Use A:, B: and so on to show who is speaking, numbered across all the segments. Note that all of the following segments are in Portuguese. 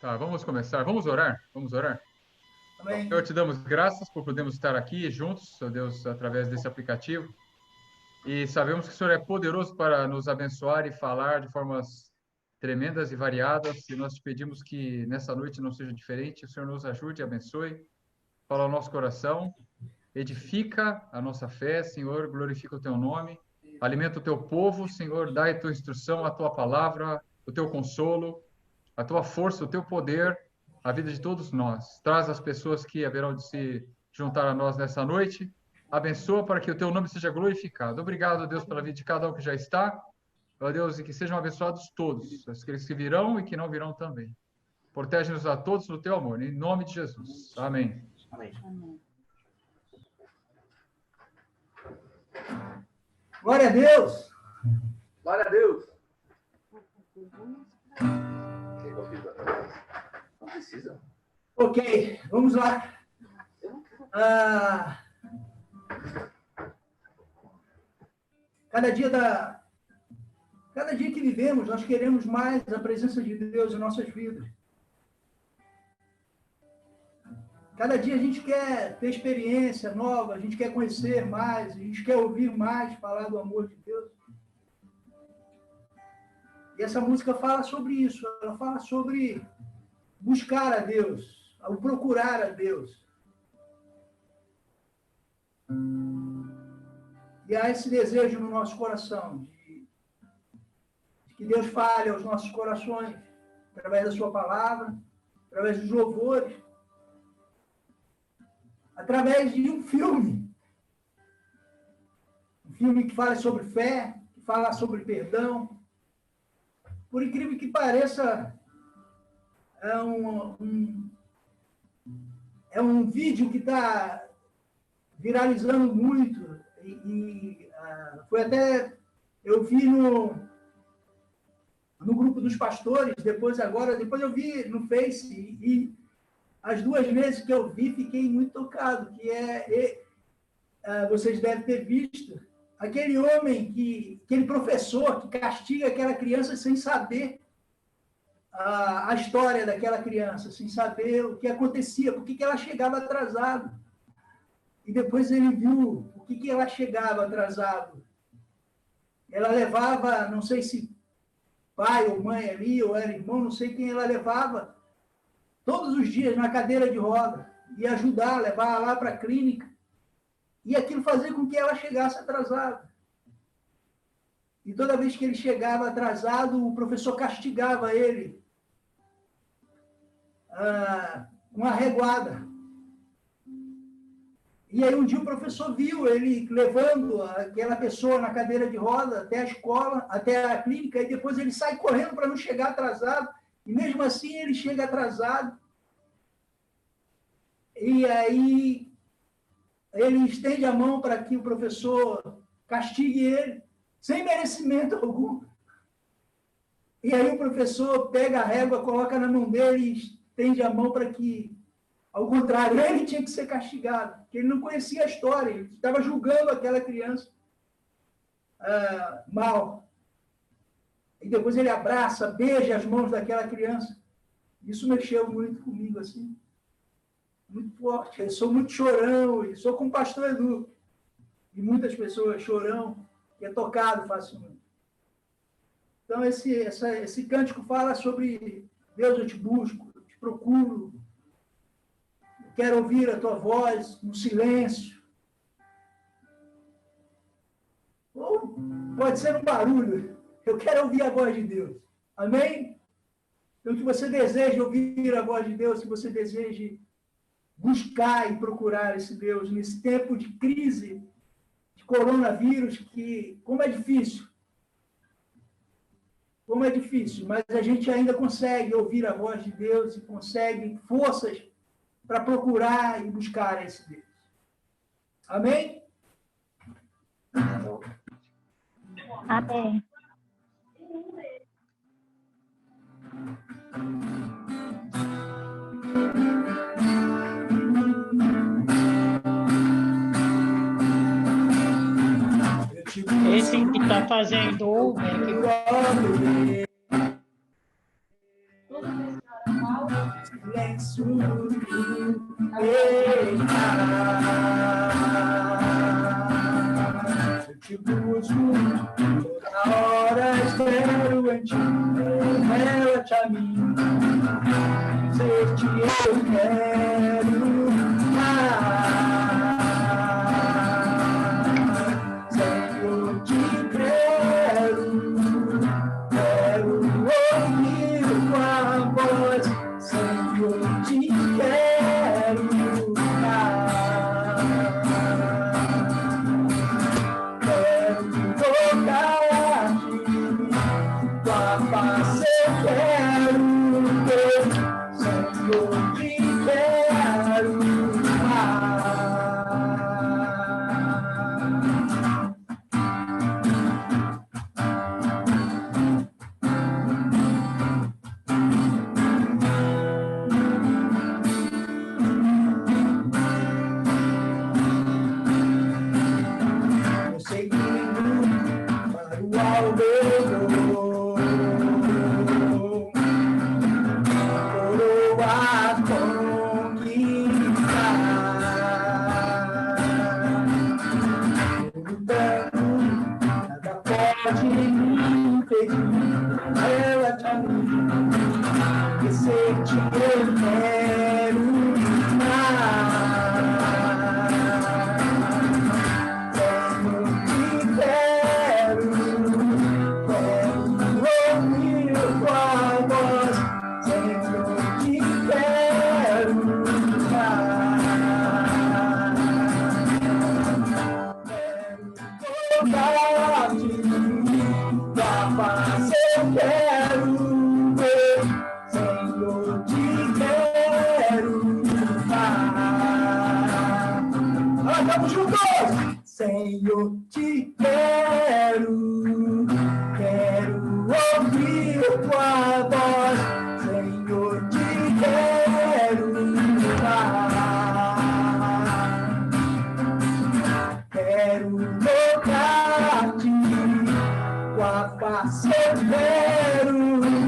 A: Tá, vamos começar. Vamos orar? Vamos orar?
B: Amém.
A: Senhor, te damos graças por podermos estar aqui juntos, ó Deus, através desse aplicativo. E sabemos que o Senhor é poderoso para nos abençoar e falar de formas tremendas e variadas. E nós te pedimos que nessa noite não seja diferente. O Senhor nos ajude e abençoe. Fala ao nosso coração. Edifica a nossa fé, Senhor. Glorifica o teu nome. Alimenta o teu povo, Senhor. Dá a tua instrução, a tua palavra, o teu consolo, a tua força, o teu poder, a vida de todos nós. Traz as pessoas que haverão de se juntar a nós nessa noite. Abençoa para que o teu nome seja glorificado. Obrigado, Deus, pela vida de cada um que já está. Ó Deus, e que sejam abençoados todos, aqueles que virão e que não virão também. Protege-nos a todos no teu amor, em nome de Jesus. Amém.
C: Amém.
B: Glória a Deus.
C: Glória a Deus. Não precisa.
B: Ok, vamos lá. Cada dia que vivemos, nós queremos mais a presença de Deus em nossas vidas. Cada dia a gente quer ter experiência nova, a gente quer conhecer mais, a gente quer ouvir mais falar do amor de Deus. E essa música fala sobre isso, ela fala sobre buscar a Deus, o procurar a Deus. E há esse desejo no nosso coração, de que Deus fale aos nossos corações, através da sua palavra, através dos louvores, através de um filme. Um filme que fala sobre fé, que fala sobre perdão. Por incrível que pareça, é um vídeo que está viralizando muito. Foi até, eu vi no grupo dos pastores, depois eu vi no Face, e as 2 vezes que eu vi, fiquei muito tocado, que vocês devem ter visto, aquele homem, aquele professor que castiga aquela criança sem saber a história daquela criança, sem saber o que acontecia, por que ela chegava atrasada. E depois ele viu por que ela chegava atrasado. Ela levava, não sei se pai ou mãe ali, ou era irmão, não sei quem ela levava, todos os dias na cadeira de roda, e ajudar, levar lá para a clínica. E aquilo fazia com que ela chegasse atrasada. E toda vez que ele chegava atrasado, o professor castigava ele com a reguada. E aí um dia o professor viu ele levando aquela pessoa na cadeira de roda até a escola, até a clínica, e depois ele sai correndo para não chegar atrasado, e mesmo assim ele chega atrasado. E aí ele estende a mão para que o professor castigue ele, sem merecimento algum. E aí o professor pega a régua, coloca na mão dele e estende a mão para que, ao contrário, ele tinha que ser castigado, porque ele não conhecia a história, ele estava julgando aquela criança mal. E depois ele abraça, beija as mãos daquela criança. Isso mexeu muito comigo, assim. Muito forte. Eu sou muito chorão, e sou como o pastor Edu. E muitas pessoas chorão, que é tocado facilmente. Então, esse cântico fala sobre Deus, eu te busco, eu te procuro, eu quero ouvir a tua voz no silêncio. Ou pode ser no barulho. Eu quero ouvir a voz de Deus. Amém? Então, que você deseje ouvir a voz de Deus, que você deseje buscar e procurar esse Deus nesse tempo de crise, de coronavírus, que como é difícil, mas a gente ainda consegue ouvir a voz de Deus e consegue forças para procurar e buscar esse Deus. Amém?
D: Amém.
E: Esse que está fazendo Uber, que...
B: Eu te busco, toda hora espero em ti, revela-te a mim, dizer-te eu quero Senhor, te quero ouvir tua voz, Senhor, te quero tocar-te, tua face eu quero ver, Senhor, te quero Senhor, te quero ouvir tua voz, Senhor, te quero tocar-te, tua face eu quero ver,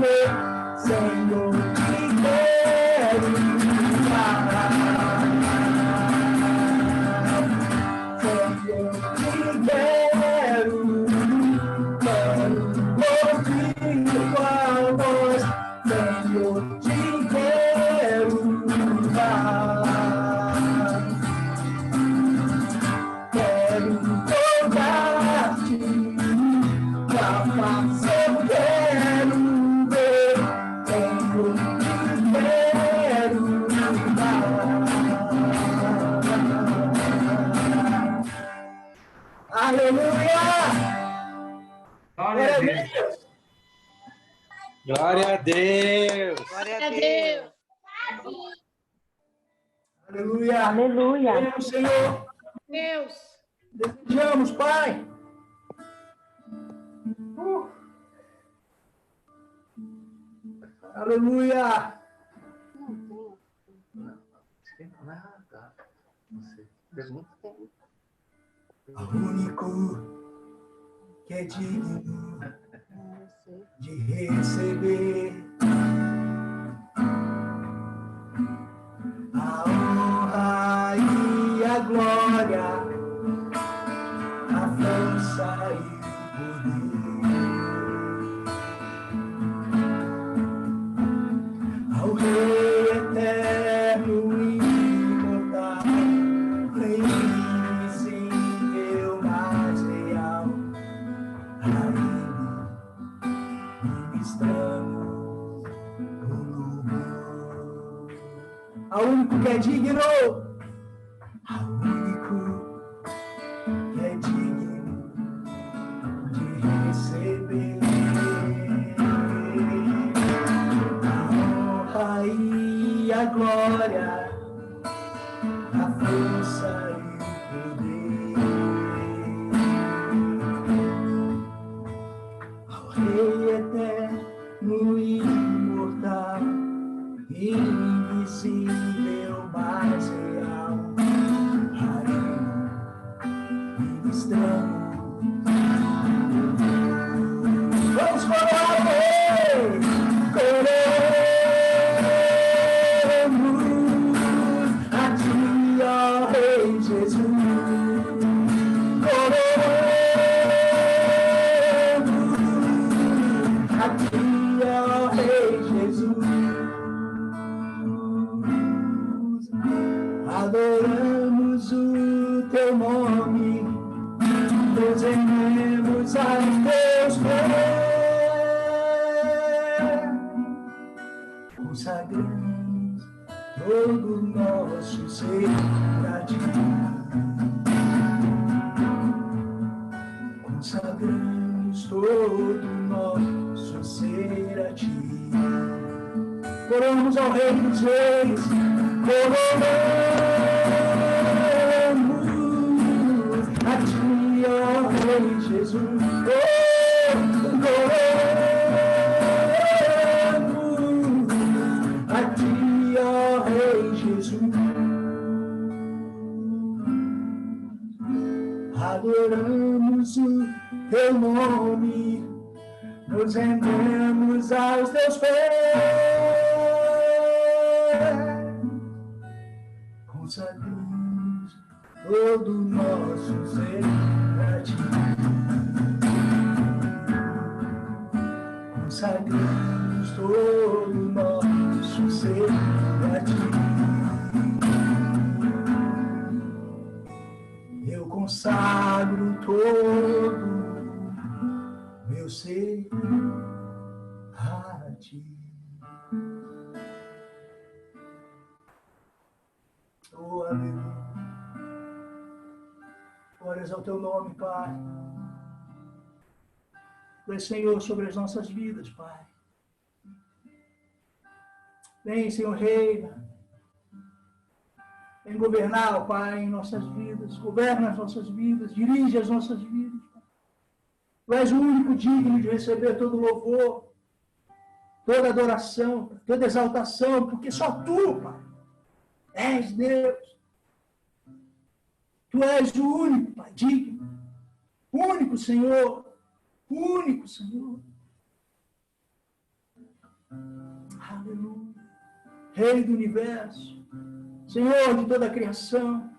B: Senhor, te quero
F: Glória a Deus!
G: Glória a Deus!
B: Aleluia!
D: Aleluia!
B: Deus, Senhor!
G: Deus!
B: Desejamos, Pai! Aleluia! O único que é digno de receber a honra e a glória, a força e o poder, ao Rei eterno e imortal, Rei invisível, mas real, a Ele ministramos o louvor. Ao único que é digno, ao único que é digno de receber a honra e a glória, a força e o poder, ao Rei eterno e imortal, invisível, mas real, a Ele ministramos. Vamos falar, Rei! Corremos adoramos o teu nome, nos rendemos aos teus pés, consagramos todo o nosso ser pra ti, consagramos todo o nosso ser a ti. Coroamos ao Rei dos Reis, coroamos a ti, ó Rei Jesus. Coroamos a ti, ó Rei Jesus. Adoramos o teu nome, nos rendemos aos teus pés, consagramos todo o nosso ser a ti, consagramos todo o nosso ser a ti. Eu consagro todo meu ser a ti. Oh, aleluia. Glórias ao teu nome, Pai. Tu és Senhor sobre as nossas vidas, Pai. Vem, Senhor, reina. Vem governar, Pai, em nossas vidas. Governa as nossas vidas. Dirige as nossas vidas. Tu és o único digno de receber todo louvor, toda adoração, toda exaltação, porque só Tu, Pai, és Deus. Tu és o único, Pai, digno. Único, Senhor. Único, Senhor. Aleluia. Rei do universo. Senhor de toda a criação.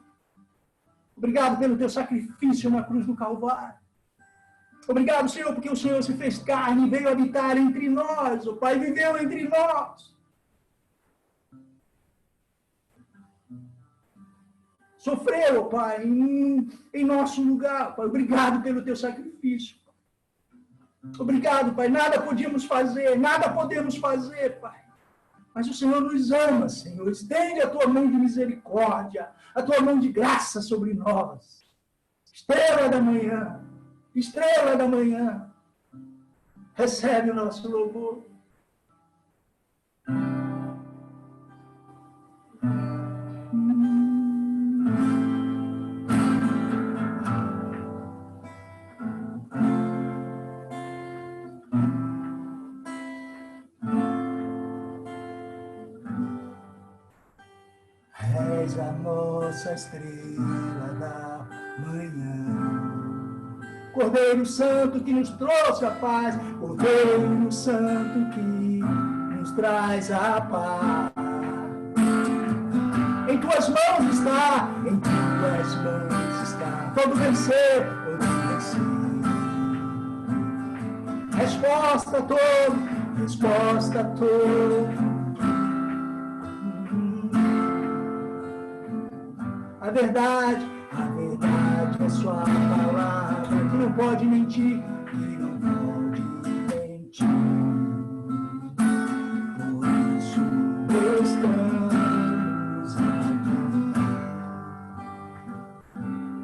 B: Obrigado pelo Teu sacrifício na cruz do Calvário. Obrigado, Senhor, porque o Senhor se fez carne e veio habitar entre nós. O Pai viveu entre nós. Sofreu, ó Pai, em nosso lugar, Pai. Obrigado pelo Teu sacrifício. Obrigado, Pai. Nada podemos fazer, Pai. Mas o Senhor nos ama, Senhor. Estende a Tua mão de misericórdia, a Tua mão de graça sobre nós. Estrela da manhã. Estrela da manhã, recebe o nosso louvor. És a nossa estrela da manhã. Cordeiro Santo que nos trouxe a paz, Cordeiro Santo que nos traz a paz. Em Tuas mãos está, em Tuas mãos está. Todo vencer, todo vencer. Resposta a todo, resposta a todo. A verdade é Sua palavra, que não pode mentir, que não pode mentir. Por isso estamos aqui.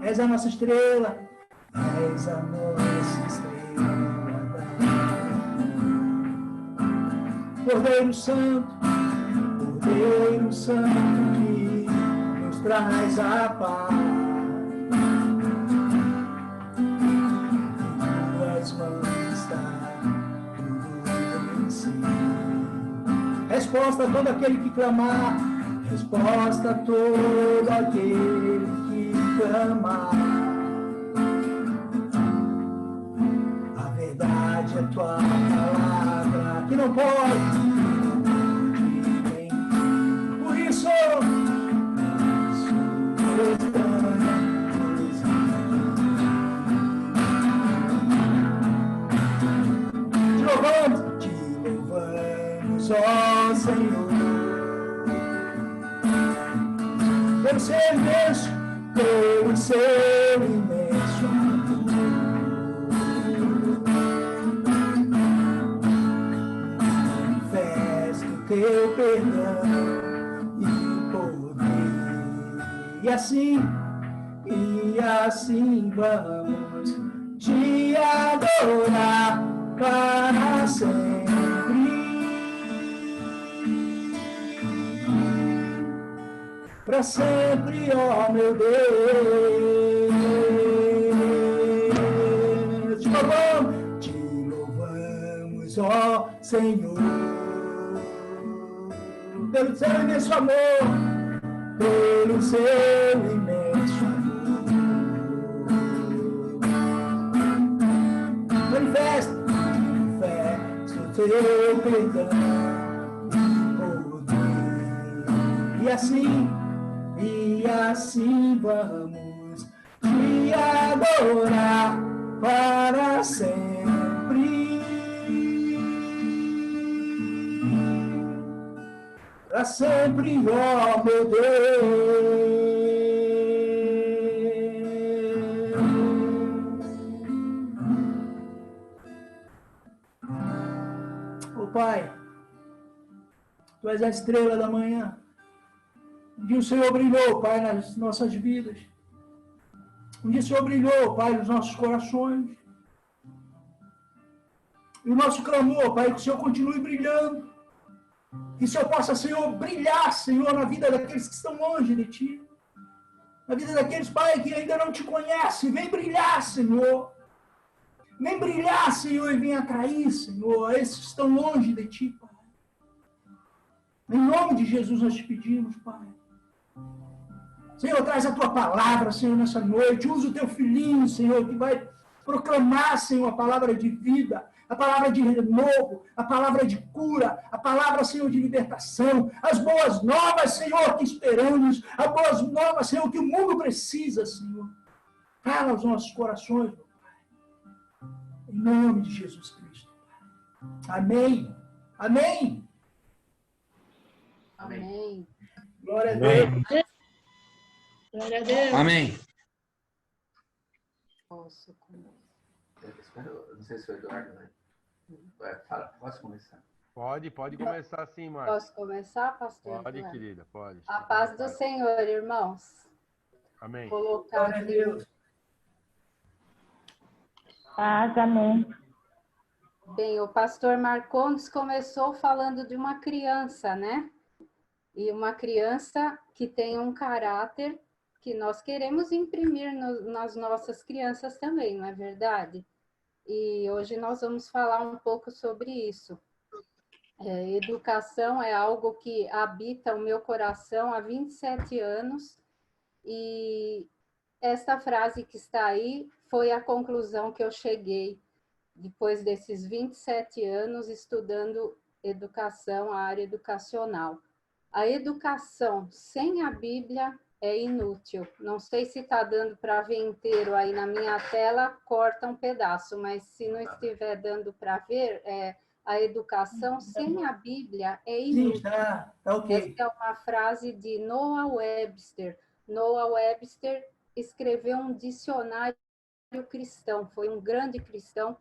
B: És a nossa estrela, és a nossa estrela. Cordeiro Santo que nos traz a paz. Resposta a todo aquele que clamar, resposta a todo aquele que clamar. A verdade é Tua palavra, que não pode mentir. Por isso te louvamos, ó Senhor. pelo seu imenso, pelo seu imenso amor. Manifesta o teu perdão e poder. E assim vamos te adorar para sempre. Para sempre, ó meu Deus. Te louvamos, ó Senhor, pelo seu imenso amor, pelo seu imenso amor. Manifesta o teu perdão, poder. E assim vamos te adorar para sempre. Para sempre, ó meu Deus. Ô Pai, Tu és a estrela da manhã. Um dia o Senhor brilhou, Pai, nas nossas vidas. Um dia o Senhor brilhou, Pai, nos nossos corações. E o nosso clamor, Pai, que o Senhor continue brilhando. Que o Senhor possa, Senhor, brilhar, Senhor, na vida daqueles que estão longe de Ti. Na vida daqueles, Pai, que ainda não Te conhecem. Vem brilhar, Senhor. Vem brilhar, Senhor, e vem atrair, Senhor, a esses que estão longe de Ti, Pai. Em nome de Jesus nós Te pedimos, Pai. Senhor, traz a Tua palavra, Senhor, nessa noite. Usa o Teu filhinho, Senhor, que vai proclamar, Senhor, a palavra de vida, a palavra de renovo, a palavra de cura, a palavra, Senhor, de libertação, as boas novas, Senhor, que esperamos, as boas novas, Senhor, que o mundo precisa, Senhor. Fala aos nossos corações, meu Pai. Em nome de Jesus Cristo. Amém. Amém.
C: Amém.
B: Glória a Deus.
G: Glória a Deus.
F: Amém.
C: Posso começar? Eu não sei se o Eduardo vai. Posso começar?
H: Pode começar sim, Marcos.
I: Posso começar, pastor?
H: Pode, querida, pode.
I: A paz do Senhor, irmãos.
H: Amém.
I: Colocar
B: Glória a Deus.
D: Paz, amém.
I: Bem, o pastor Marcondes começou falando de uma criança, né? E uma criança que tem um caráter que nós queremos imprimir nas nossas crianças também, não é verdade? E hoje nós vamos falar um pouco sobre isso. Educação é algo que habita o meu coração há 27 anos e esta frase que está aí foi a conclusão que eu cheguei depois desses 27 anos estudando educação, a área educacional. A educação sem a Bíblia é inútil. Não sei se está dando para ver inteiro aí na minha tela, corta um pedaço, mas se não estiver dando para ver, a educação sem a Bíblia é inútil.
B: Sim, tá ok.
I: Essa é uma frase de Noah Webster. Noah Webster escreveu um dicionário cristão, foi um grande cristão,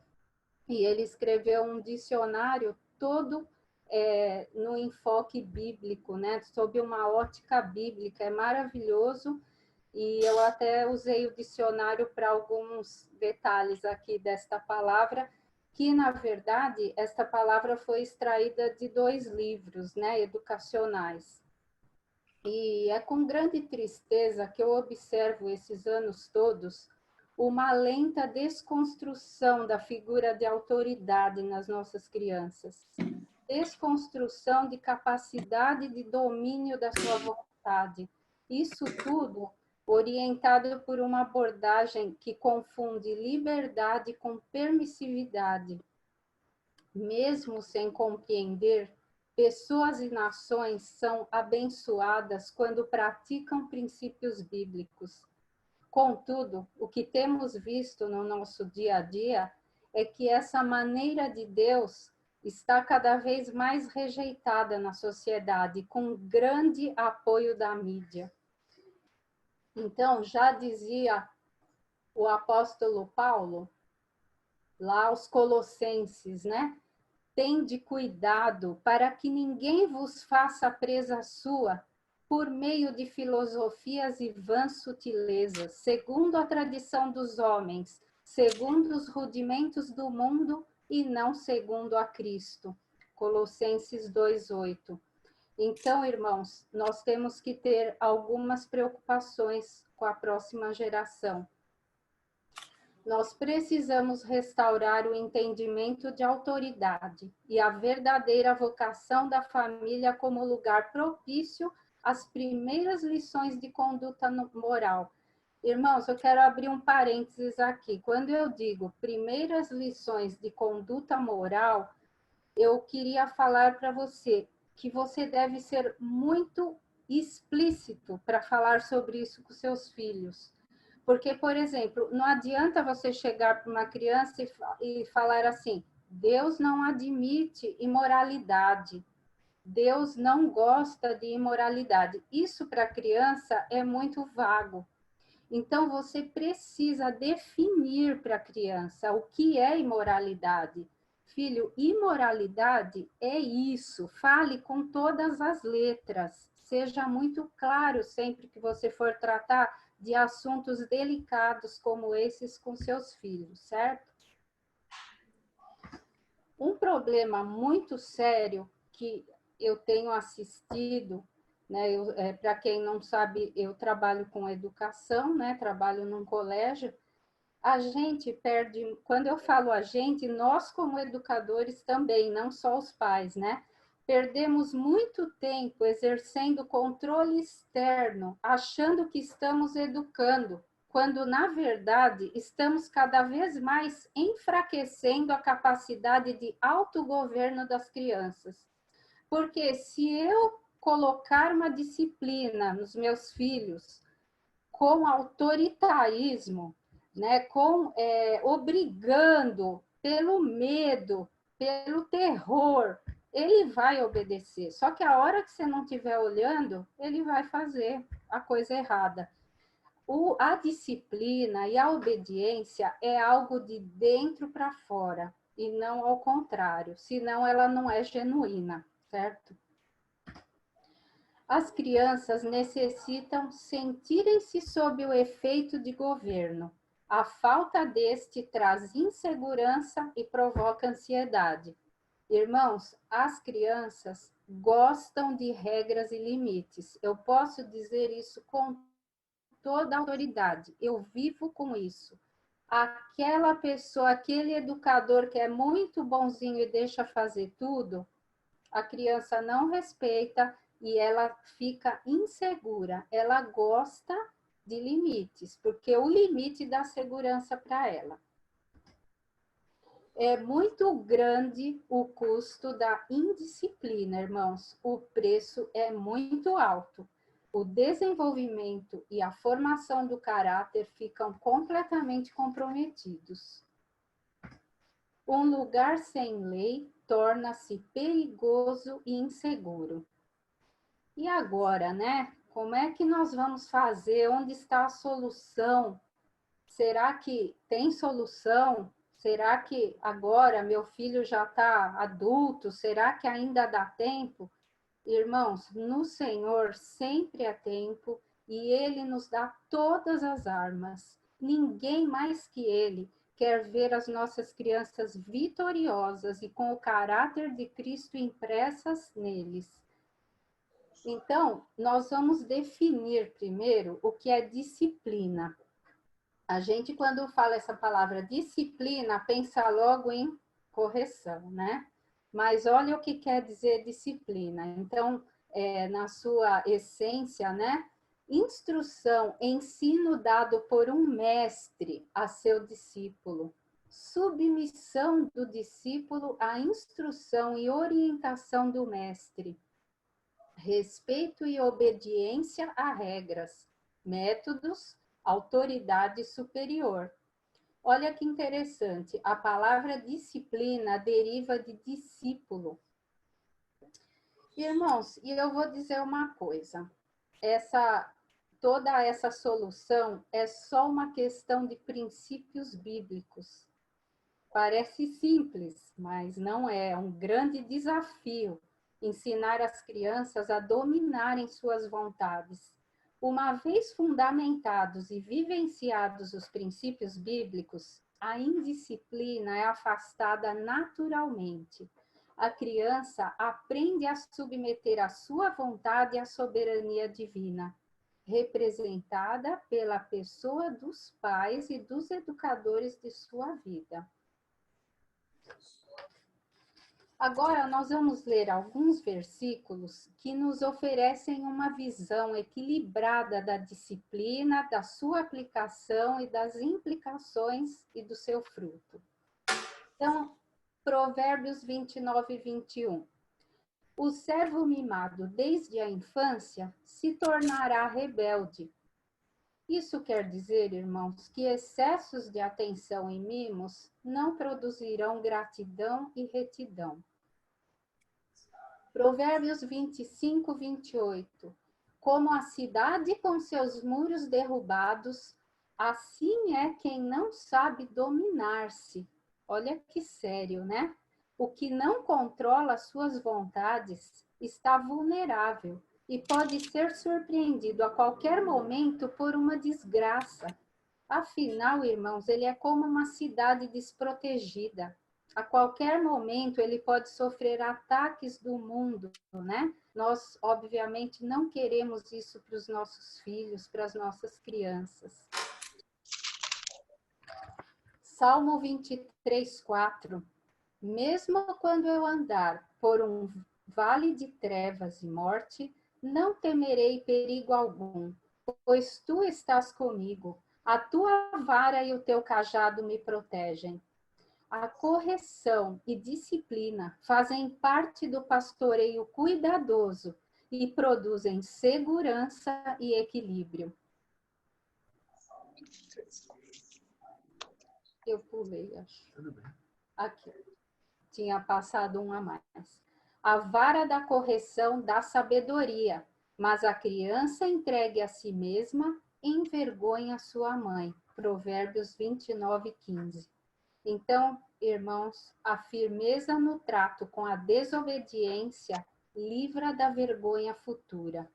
I: e ele escreveu um dicionário todo no enfoque bíblico, né? Sob uma ótica bíblica, é maravilhoso, e eu até usei o dicionário para alguns detalhes aqui desta palavra, que, na verdade, esta palavra foi extraída de 2 livros, né, educacionais. E é com grande tristeza que eu observo esses anos todos uma lenta desconstrução da figura de autoridade nas nossas crianças. Desconstrução de capacidade de domínio da sua vontade. Isso tudo orientado por uma abordagem que confunde liberdade com permissividade. Mesmo sem compreender, pessoas e nações são abençoadas quando praticam princípios bíblicos. Contudo, o que temos visto no nosso dia a dia é que essa maneira de Deus está cada vez mais rejeitada na sociedade, com grande apoio da mídia. Então, já dizia o apóstolo Paulo, lá aos Colossenses, né? Tende cuidado para que ninguém vos faça presa sua por meio de filosofias e vãs sutilezas, segundo a tradição dos homens, segundo os rudimentos do mundo e não segundo a Cristo. Colossenses 2:8. Então, irmãos, nós temos que ter algumas preocupações com a próxima geração. Nós precisamos restaurar o entendimento de autoridade e a verdadeira vocação da família como lugar propício às primeiras lições de conduta moral. Irmãos, eu quero abrir um parênteses aqui. Quando eu digo primeiras lições de conduta moral, eu queria falar para você que você deve ser muito explícito para falar sobre isso com seus filhos. Porque, por exemplo, não adianta você chegar para uma criança e falar assim: Deus não admite imoralidade, Deus não gosta de imoralidade. Isso para a criança é muito vago. Então, você precisa definir para a criança o que é imoralidade. Filho, imoralidade é isso. Fale com todas as letras. Seja muito claro sempre que você for tratar de assuntos delicados como esses com seus filhos, certo? Um problema muito sério que eu tenho assistido, né? Para quem não sabe, eu trabalho com educação, né? Trabalho num colégio. A gente perde, quando eu falo a gente, nós como educadores também, não só os pais, né? Perdemos muito tempo exercendo controle externo, achando que estamos educando, quando, na verdade, estamos cada vez mais enfraquecendo a capacidade de autogoverno das crianças. Porque se eu colocar uma disciplina nos meus filhos com autoritarismo, né, obrigando pelo medo, pelo terror, ele vai obedecer. Só que a hora que você não estiver olhando, ele vai fazer a coisa errada. A disciplina e a obediência é algo de dentro para fora, e não ao contrário, senão ela não é genuína, certo? As crianças necessitam sentirem-se sob o efeito de governo. A falta deste traz insegurança e provoca ansiedade. Irmãos, as crianças gostam de regras e limites. Eu posso dizer isso com toda a autoridade. Eu vivo com isso. Aquela pessoa, aquele educador que é muito bonzinho e deixa fazer tudo, a criança não respeita e ela fica insegura. Ela gosta de limites, porque o limite dá segurança para ela. É muito grande o custo da indisciplina, irmãos. O preço é muito alto. O desenvolvimento e a formação do caráter ficam completamente comprometidos. Um lugar sem lei torna-se perigoso e inseguro. E agora, né? Como é que nós vamos fazer? Onde está a solução? Será que tem solução? Será que agora meu filho já está adulto? Será que ainda dá tempo? Irmãos, no Senhor sempre é tempo e Ele nos dá todas as armas. Ninguém mais que Ele quer ver as nossas crianças vitoriosas e com o caráter de Cristo impressas neles. Então, nós vamos definir primeiro o que é disciplina. A gente, quando fala essa palavra disciplina, pensa logo em correção, né? Mas olha o que quer dizer disciplina. Então, na sua essência, né? Instrução, ensino dado por um mestre a seu discípulo. Submissão do discípulo à instrução e orientação do mestre. Respeito e obediência a regras, métodos, autoridade superior. Olha que interessante, a palavra disciplina deriva de discípulo. Irmãos, e eu vou dizer uma coisa, toda essa solução é só uma questão de princípios bíblicos. Parece simples, mas não é. É um grande desafio ensinar as crianças a dominarem suas vontades. Uma vez fundamentados e vivenciados os princípios bíblicos, a indisciplina é afastada naturalmente. A criança aprende a submeter a sua vontade à soberania divina, representada pela pessoa dos pais e dos educadores de sua vida. Agora, nós vamos ler alguns versículos que nos oferecem uma visão equilibrada da disciplina, da sua aplicação e das implicações e do seu fruto. Então, Provérbios 29 e 21. O servo mimado desde a infância se tornará rebelde. Isso quer dizer, irmãos, que excessos de atenção e mimos não produzirão gratidão e retidão. Provérbios 25, 28. Como a cidade com seus muros derrubados, assim é quem não sabe dominar-se. Olha que sério, né? O que não controla suas vontades está vulnerável e pode ser surpreendido a qualquer momento por uma desgraça. Afinal, irmãos, ele é como uma cidade desprotegida. A qualquer momento ele pode sofrer ataques do mundo, né? Nós, obviamente, não queremos isso para os nossos filhos, para as nossas crianças. Salmo 23, 4. Mesmo quando eu andar por um vale de trevas e morte, não temerei perigo algum, pois tu estás comigo. A tua vara e o teu cajado me protegem. A correção e disciplina fazem parte do pastoreio cuidadoso e produzem segurança e equilíbrio. Eu pulei, acho.
C: Tudo bem.
I: Aqui. Tinha passado um a mais. A vara da correção dá sabedoria, mas a criança entregue a si mesma envergonha sua mãe. Provérbios 29, 15. Então, irmãos, a firmeza no trato com a desobediência livra da vergonha futura.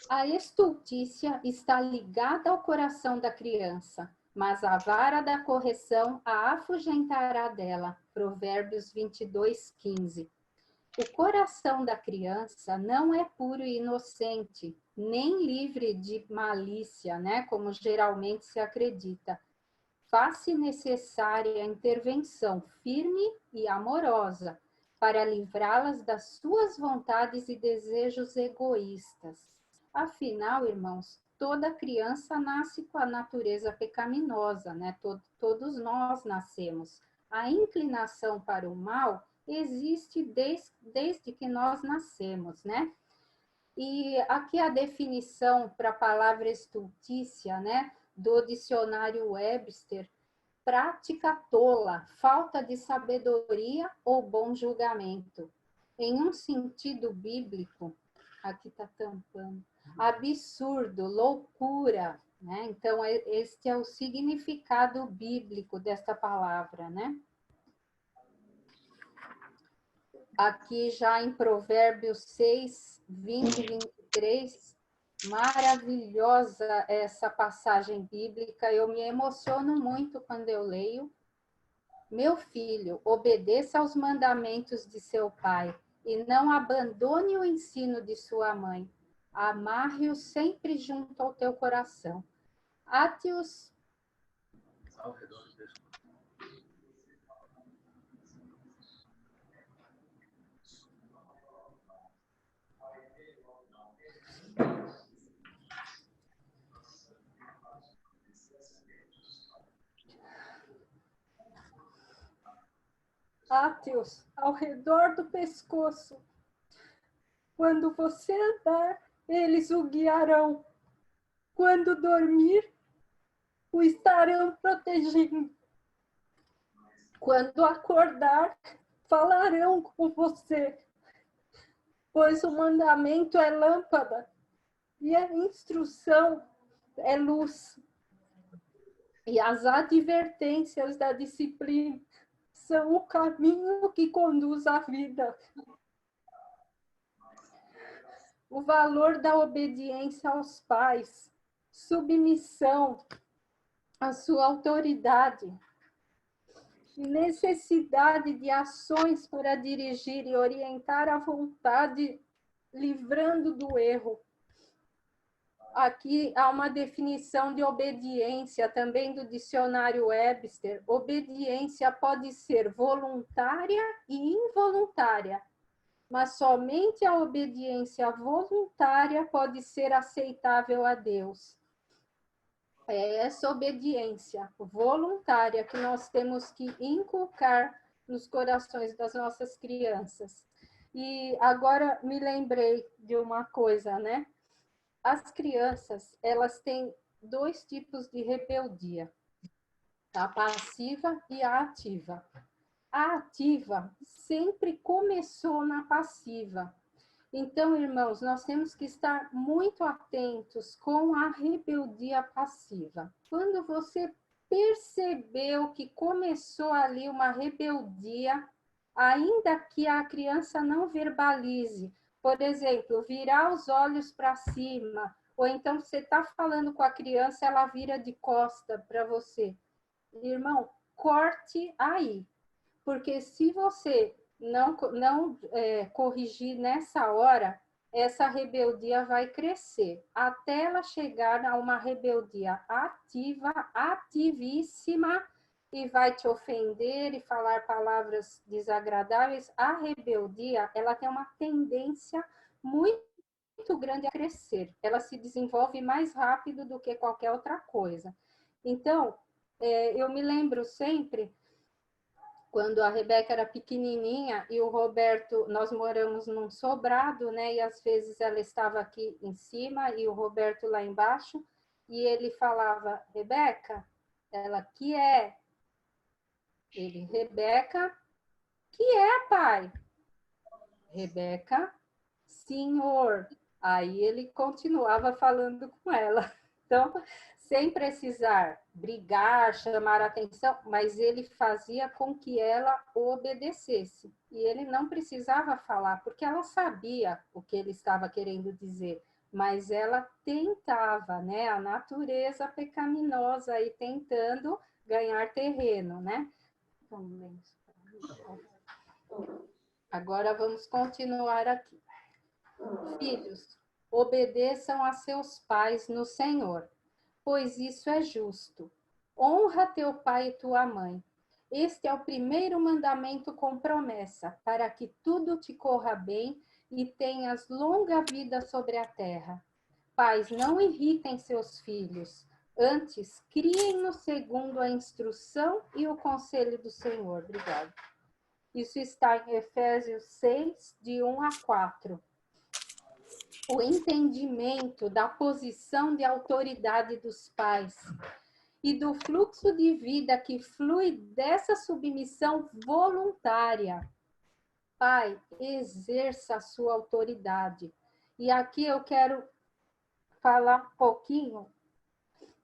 I: A estultícia está ligada ao coração da criança, mas a vara da correção a afugentará dela. Provérbios 22, 15. O coração da criança não é puro e inocente, nem livre de malícia, né, como geralmente se acredita. Faz-se necessária a intervenção firme e amorosa para livrá-las das suas vontades e desejos egoístas. Afinal, irmãos, toda criança nasce com a natureza pecaminosa, né? Todos nós nascemos. A inclinação para o mal existe desde que nós nascemos, né? E aqui a definição para a palavra estultícia, né? Do dicionário Webster: prática tola, falta de sabedoria ou bom julgamento. Em um sentido bíblico, aqui está tampando, absurdo, loucura, né? Então, este é o significado bíblico desta palavra, né? Aqui já em Provérbios 6, 20 e 23, maravilhosa essa passagem bíblica, eu me emociono muito quando eu leio. Meu filho, obedeça aos mandamentos de seu pai e não abandone o ensino de sua mãe. Amarre-o sempre junto ao teu coração. Ate-os
C: Ao redor do pescoço.
I: Ate-os ao redor do pescoço. Quando você andar, eles o guiarão. Quando dormir, o estarão protegendo. Quando acordar, falarão com você. pois o mandamento é lâmpada e a instrução é luz. E as advertências da disciplina são o caminho que conduz à vida. O valor da obediência aos pais, submissão à sua autoridade, necessidade de ações para dirigir e orientar a vontade, livrando do erro. Aqui há uma definição de obediência também do dicionário Webster. Obediência pode ser voluntária e involuntária, mas somente a obediência voluntária pode ser aceitável a Deus. É essa obediência voluntária que nós temos que inculcar nos corações das nossas crianças. E agora me lembrei de uma coisa, né? As crianças, elas têm dois tipos de rebeldia, a passiva e a ativa. A ativa sempre começou na passiva. Então, irmãos, nós temos que estar muito atentos com a rebeldia passiva. Quando você percebeu que começou ali uma rebeldia, ainda que a criança não verbalize, por exemplo, virar os olhos para cima, ou então você está falando com a criança, ela vira de costa para você. Irmão, corte aí, porque se você não corrigir nessa hora, essa rebeldia vai crescer, até ela chegar a uma rebeldia ativa, ativíssima, e vai te ofender e falar palavras desagradáveis. A rebeldia, ela tem uma tendência muito grande a crescer. Ela se desenvolve mais rápido do que qualquer outra coisa. Então, eu me lembro sempre, quando a Rebeca era pequenininha e o Roberto, nós moramos num sobrado, né? E às vezes ela estava aqui em cima e o Roberto lá embaixo, e ele falava, Rebeca, ela, que é? Ele, Rebeca, que é, pai? Rebeca, senhor. Aí ele continuava falando com ela. Então, sem precisar brigar, chamar atenção, mas ele fazia com que ela obedecesse. E ele não precisava falar, porque ela sabia o que ele estava querendo dizer, mas ela tentava, né? A natureza pecaminosa aí tentando ganhar terreno, né? Agora vamos continuar aqui. Filhos, obedeçam a seus pais no Senhor, pois isso é justo. Honra teu pai e tua mãe. Este é o primeiro mandamento com promessa, para que tudo te corra bem e tenhas longa vida sobre a terra. Pais, não irritem seus filhos, antes criem-no segundo a instrução e o conselho do Senhor. Obrigada. Isso está em Efésios 6, de 1 a 4. O entendimento da posição de autoridade dos pais e do fluxo de vida que flui dessa submissão voluntária. Pai, exerça a sua autoridade. E aqui eu quero falar um pouquinho,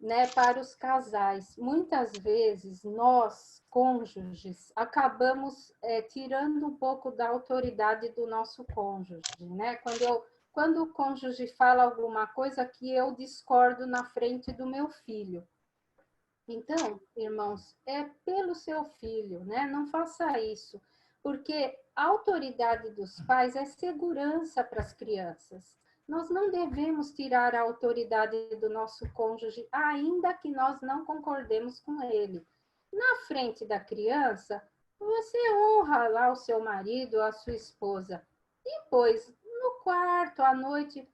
I: né, para os casais. Muitas vezes nós, cônjuges, acabamos tirando um pouco da autoridade do nosso cônjuge, né? Quando o cônjuge fala alguma coisa que eu discordo na frente do meu filho. Então, irmãos, é pelo seu filho, né? Não faça isso, porque a autoridade dos pais é segurança para as crianças. Nós não devemos tirar a autoridade do nosso cônjuge, ainda que nós não concordemos com ele. Na frente da criança, você honra lá o seu marido, a sua esposa. Depois, no quarto, à noite,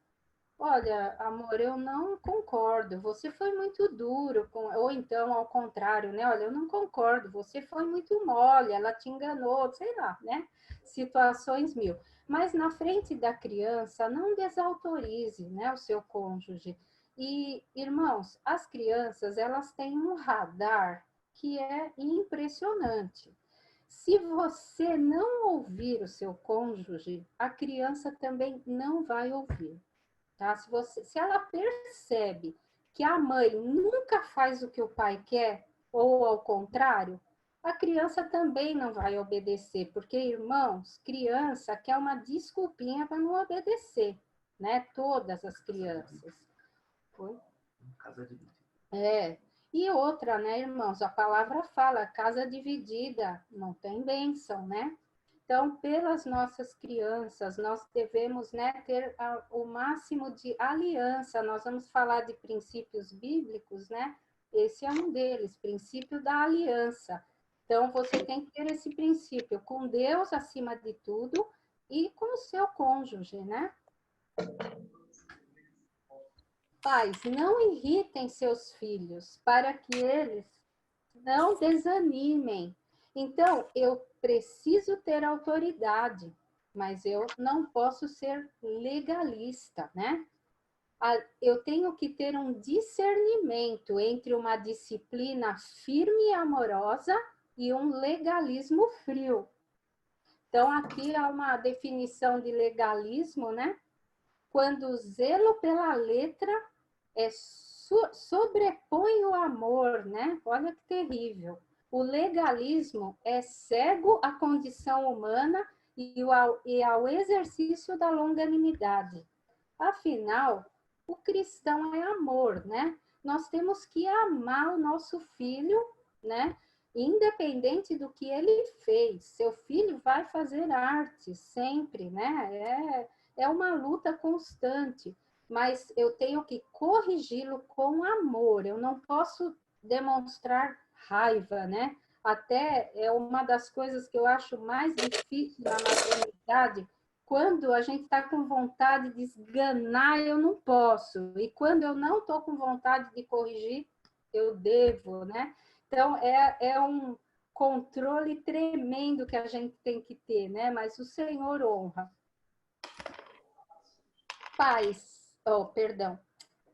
I: olha, amor, eu não concordo, você foi muito duro, ou então, ao contrário, né? Olha, eu não concordo, você foi muito mole, ela te enganou, sei lá, né? Situações mil. Mas na frente da criança, não desautorize, né, o seu cônjuge. E, irmãos, as crianças, elas têm um radar que é impressionante. Se você não ouvir o seu cônjuge, a criança também não vai ouvir. Tá? Se ela percebe que a mãe nunca faz o que o pai quer, ou ao contrário, a criança também não vai obedecer, porque, irmãos, criança quer uma desculpinha para não obedecer, né? Todas as crianças. Foi?
C: Casa dividida.
I: E outra, né, irmãos? A palavra fala, casa dividida não tem bênção, né? Então, pelas nossas crianças, nós devemos, né, ter o máximo de aliança. Nós vamos falar de princípios bíblicos, né? Esse é um deles, princípio da aliança. Então, você tem que ter esse princípio com Deus acima de tudo e com o seu cônjuge, né? Pais, não irritem seus filhos para que eles não desanimem. Então, eu preciso ter autoridade, mas eu não posso ser legalista, né? Eu tenho que ter um discernimento entre uma disciplina firme e amorosa e um legalismo frio. Então, aqui há uma definição de legalismo, né? Quando o zelo pela letra sobrepõe o amor, né? Olha que terrível. O legalismo é cego à condição humana e ao exercício da longanimidade. Afinal, o cristão é amor, né? Nós temos que amar o nosso filho, né? Independente do que ele fez. Seu filho vai fazer arte sempre, né? É uma luta constante, mas eu tenho que corrigi-lo com amor. Eu não posso demonstrar raiva, né? Até é uma das coisas que eu acho mais difícil na maternidade. Quando a gente está com vontade de esganar, eu não posso. E quando eu não estou com vontade de corrigir, eu devo, né? Então, é um controle tremendo que a gente tem que ter, né? Mas o Senhor honra.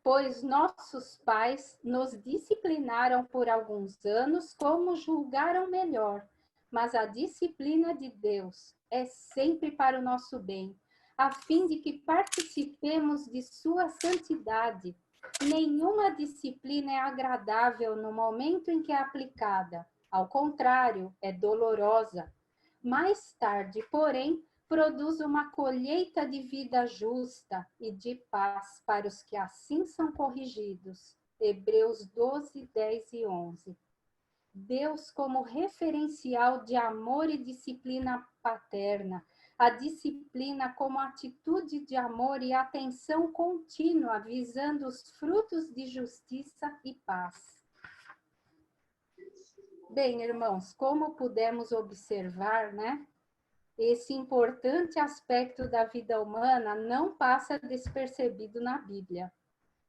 I: Pois nossos pais nos disciplinaram por alguns anos como julgaram melhor, mas a disciplina de Deus é sempre para o nosso bem, a fim de que participemos de sua santidade. Nenhuma disciplina é agradável no momento em que é aplicada, ao contrário, é dolorosa. Mais tarde, porém, produz uma colheita de vida justa e de paz para os que assim são corrigidos. Hebreus 12, 10 e 11. Deus como referencial de amor e disciplina paterna, a disciplina como atitude de amor e atenção contínua, visando os frutos de justiça e paz. Bem, irmãos, como pudemos observar, né? Esse importante aspecto da vida humana não passa despercebido na Bíblia.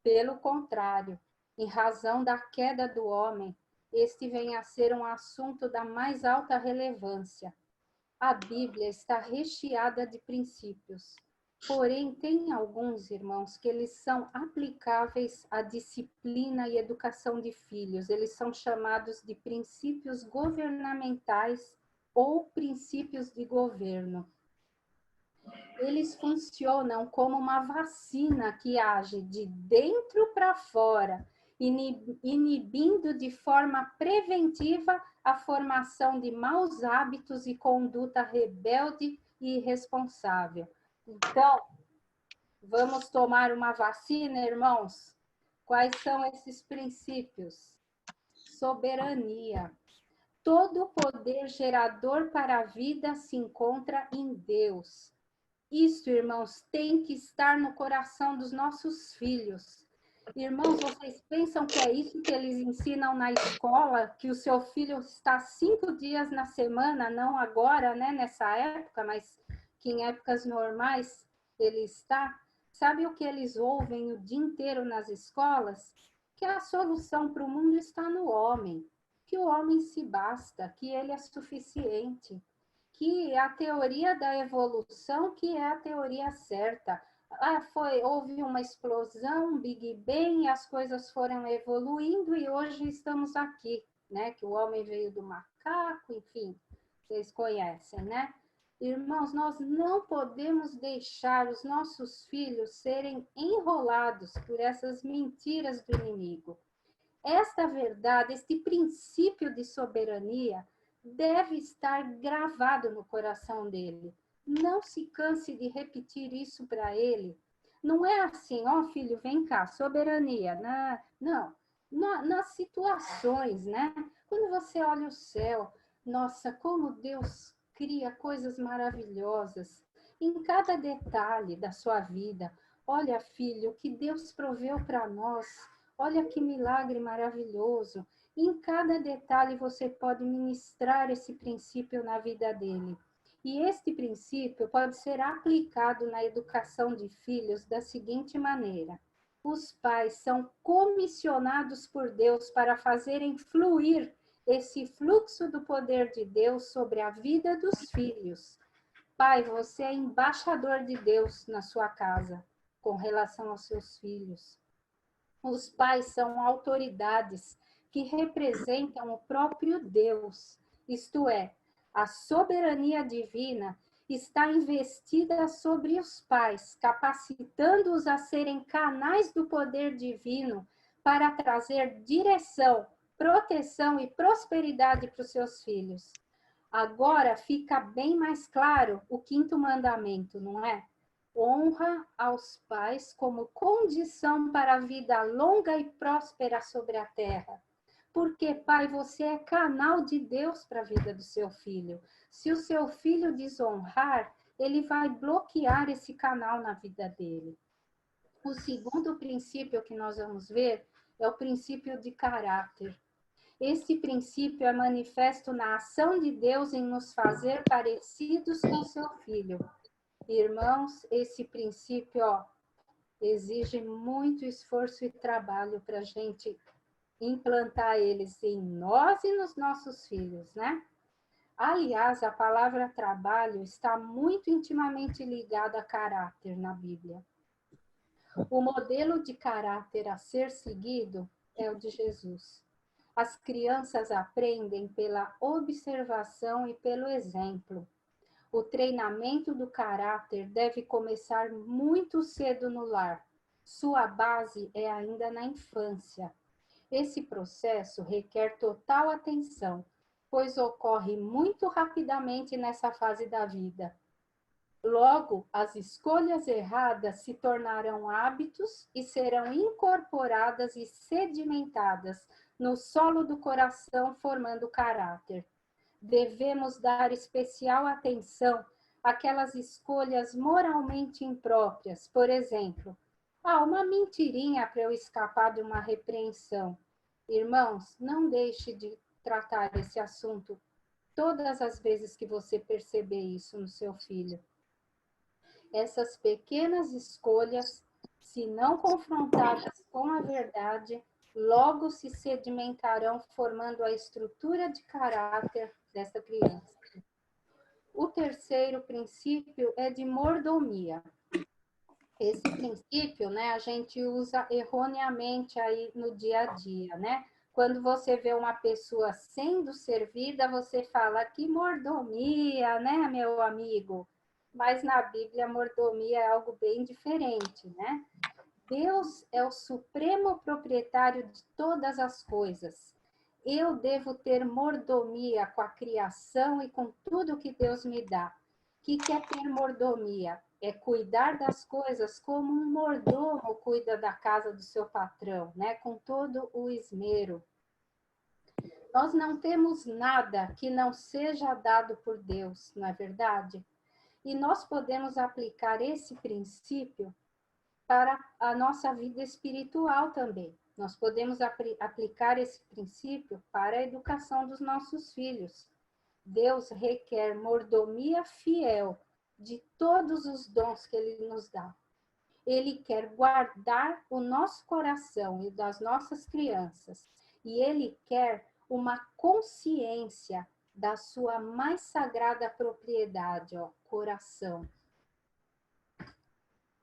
I: Pelo contrário, em razão da queda do homem, este vem a ser um assunto da mais alta relevância. A Bíblia está recheada de princípios, porém tem alguns, irmãos, que eles são aplicáveis à disciplina e educação de filhos. Eles são chamados de princípios governamentais ou princípios de governo. Eles funcionam como uma vacina que age de dentro para fora, inibindo de forma preventiva a formação de maus hábitos e conduta rebelde e irresponsável. Então, vamos tomar uma vacina, irmãos? Quais são esses princípios? Soberania. Todo o poder gerador para a vida se encontra em Deus. Isso, irmãos, tem que estar no coração dos nossos filhos. Irmãos, vocês pensam que é isso que eles ensinam na escola? Que o seu filho está 5 dias na semana, não agora, né, nessa época, mas que em épocas normais ele está? Sabe o que eles ouvem o dia inteiro nas escolas? Que a solução para o mundo está no homem. Que o homem se basta, que ele é suficiente, que a teoria da evolução que é a teoria certa. Houve uma explosão, um Big Bang, e as coisas foram evoluindo e hoje estamos aqui, né? Que o homem veio do macaco, enfim. vocês conhecem, né? Irmãos, nós não podemos deixar os nossos filhos serem enrolados por essas mentiras do inimigo. Esta verdade, este princípio de soberania, deve estar gravado no coração dele. Não se canse de repetir isso para ele. Não é assim, ó filho, vem cá, soberania. Não, nas situações, né? Quando você olha o céu, nossa, como Deus cria coisas maravilhosas em cada detalhe da sua vida. Olha, filho, o que Deus proveu para nós. Olha que milagre maravilhoso. Em cada detalhe você pode ministrar esse princípio na vida dele. E este princípio pode ser aplicado na educação de filhos da seguinte maneira: os pais são comissionados por Deus para fazerem fluir esse fluxo do poder de Deus sobre a vida dos filhos. Pai, você é embaixador de Deus na sua casa, com relação aos seus filhos. Os pais são autoridades que representam o próprio Deus, isto é, a soberania divina está investida sobre os pais, capacitando-os a serem canais do poder divino para trazer direção, proteção e prosperidade para os seus filhos. Agora fica bem mais claro o 5º mandamento, não é? Honra aos pais como condição para a vida longa e próspera sobre a terra. Porque, pai, você é canal de Deus para a vida do seu filho. Se o seu filho desonrar, ele vai bloquear esse canal na vida dele. O segundo princípio que nós vamos ver é o princípio de caráter. Esse princípio é manifesto na ação de Deus em nos fazer parecidos com seu filho. Irmãos, esse princípio, exige muito esforço e trabalho para a gente implantar eles em nós e nos nossos filhos, né? Aliás, a palavra trabalho está muito intimamente ligada a caráter na Bíblia. O modelo de caráter a ser seguido é o de Jesus. As crianças aprendem pela observação e pelo exemplo. O treinamento do caráter deve começar muito cedo no lar. Sua base é ainda na infância. Esse processo requer total atenção, pois ocorre muito rapidamente nessa fase da vida. Logo, as escolhas erradas se tornarão hábitos e serão incorporadas e sedimentadas no solo do coração, formando caráter. Devemos dar especial atenção àquelas escolhas moralmente impróprias. Por exemplo, uma mentirinha para eu escapar de uma repreensão. Irmãos, não deixe de tratar esse assunto todas as vezes que você perceber isso no seu filho. Essas pequenas escolhas, se não confrontadas com a verdade, logo se sedimentarão, formando a estrutura de caráter dessa criança. O terceiro princípio é de mordomia. Esse princípio, né, a gente usa erroneamente aí no dia a dia, né? Quando você vê uma pessoa sendo servida, você fala que mordomia, né, meu amigo? Mas na Bíblia, mordomia é algo bem diferente, né? Deus é o supremo proprietário de todas as coisas. Eu devo ter mordomia com a criação e com tudo que Deus me dá. O que é ter mordomia? É cuidar das coisas como um mordomo cuida da casa do seu patrão, né? Com todo o esmero. Nós não temos nada que não seja dado por Deus, não é verdade? E nós podemos aplicar esse princípio para a nossa vida espiritual também. Nós podemos aplicar esse princípio para a educação dos nossos filhos. Deus requer mordomia fiel de todos os dons que Ele nos dá. Ele quer guardar o nosso coração e das nossas crianças. E Ele quer uma consciência da sua mais sagrada propriedade, coração.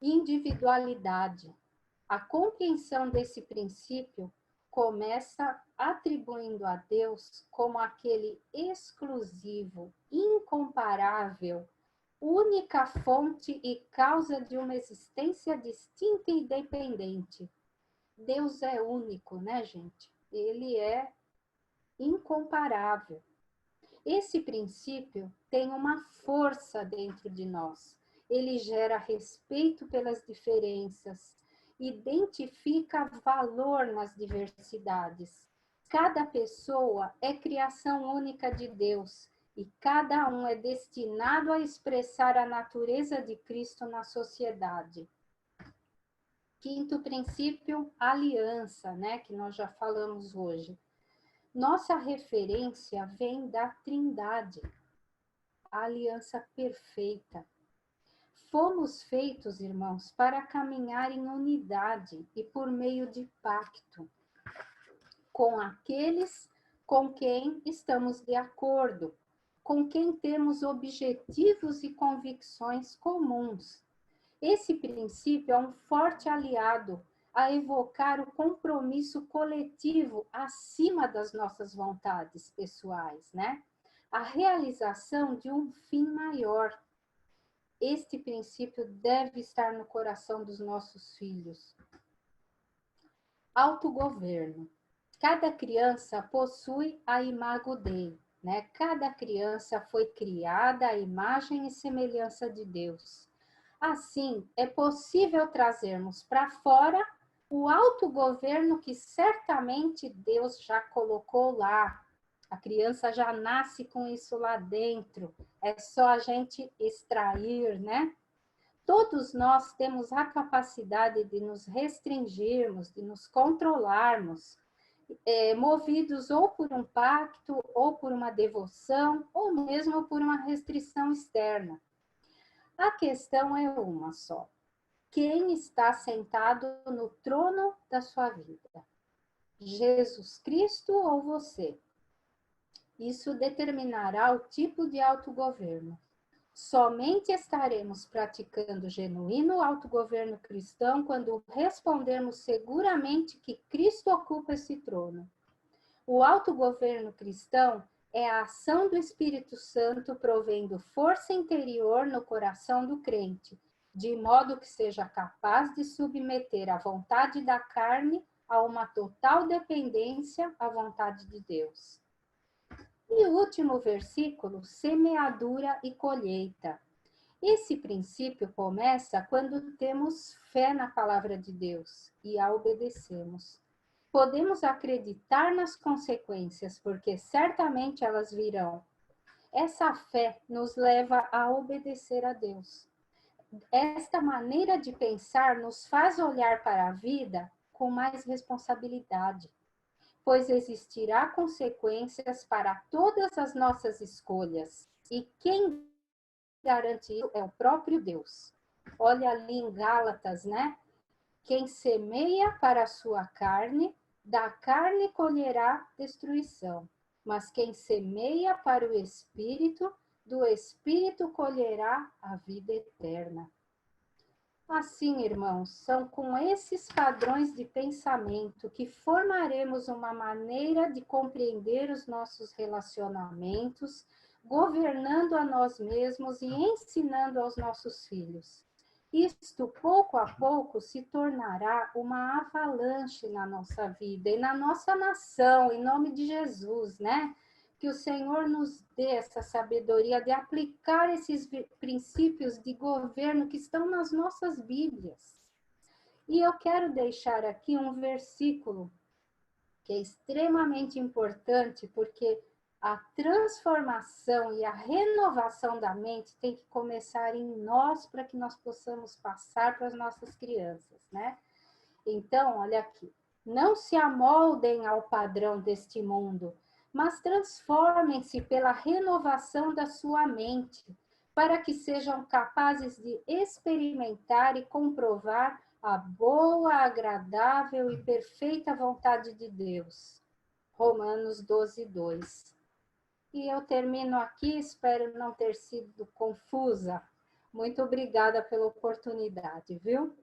I: Individualidade. A compreensão desse princípio começa atribuindo a Deus como aquele exclusivo, incomparável, única fonte e causa de uma existência distinta e independente. Deus é único, né, gente? Ele é incomparável. Esse princípio tem uma força dentro de nós. Ele gera respeito pelas diferenças, identifica valor nas diversidades. Cada pessoa é criação única de Deus e cada um é destinado a expressar a natureza de Cristo na sociedade. Quinto princípio, aliança, né, que nós já falamos hoje. Nossa referência vem da Trindade, a aliança perfeita. Fomos feitos, irmãos, para caminhar em unidade e por meio de pacto com aqueles com quem estamos de acordo, com quem temos objetivos e convicções comuns. Esse princípio é um forte aliado a evocar o compromisso coletivo acima das nossas vontades pessoais, né? A realização de um fim maior. Este princípio deve estar no coração dos nossos filhos. Autogoverno. Cada criança possui a imago Dei, né? Cada criança foi criada à imagem e semelhança de Deus. Assim, é possível trazermos para fora o autogoverno que certamente Deus já colocou lá. A criança já nasce com isso lá dentro. É só a gente extrair, né? Todos nós temos a capacidade de nos restringirmos, de nos controlarmos, movidos ou por um pacto, ou por uma devoção, ou mesmo por uma restrição externa. A questão é uma só. Quem está sentado no trono da sua vida? Jesus Cristo ou você? Isso determinará o tipo de autogoverno. Somente estaremos praticando genuíno autogoverno cristão quando respondermos seguramente que Cristo ocupa esse trono. O autogoverno cristão é a ação do Espírito Santo provendo força interior no coração do crente, de modo que seja capaz de submeter a vontade da carne a uma total dependência à vontade de Deus. E o último versículo, semeadura e colheita. Esse princípio começa quando temos fé na palavra de Deus e a obedecemos. Podemos acreditar nas consequências, porque certamente elas virão. Essa fé nos leva a obedecer a Deus. Esta maneira de pensar nos faz olhar para a vida com mais responsabilidade, pois existirá consequências para todas as nossas escolhas. E quem garante isso é o próprio Deus. Olha ali em Gálatas, né? Quem semeia para a sua carne, da carne colherá destruição. Mas quem semeia para o Espírito, do Espírito colherá a vida eterna. Assim, irmãos, são com esses padrões de pensamento que formaremos uma maneira de compreender os nossos relacionamentos, governando a nós mesmos e ensinando aos nossos filhos. Isto, pouco a pouco, se tornará uma avalanche na nossa vida e na nossa nação, em nome de Jesus, né? Que o Senhor nos dê essa sabedoria de aplicar esses princípios de governo que estão nas nossas Bíblias. E eu quero deixar aqui um versículo que é extremamente importante, porque a transformação e a renovação da mente tem que começar em nós para que nós possamos passar para as nossas crianças, né? Então, olha aqui. Não se amoldem ao padrão deste mundo, mas transformem-se pela renovação da sua mente, para que sejam capazes de experimentar e comprovar a boa, agradável e perfeita vontade de Deus. Romanos 12, 2. E eu termino aqui, espero não ter sido confusa. Muito obrigada pela oportunidade, viu?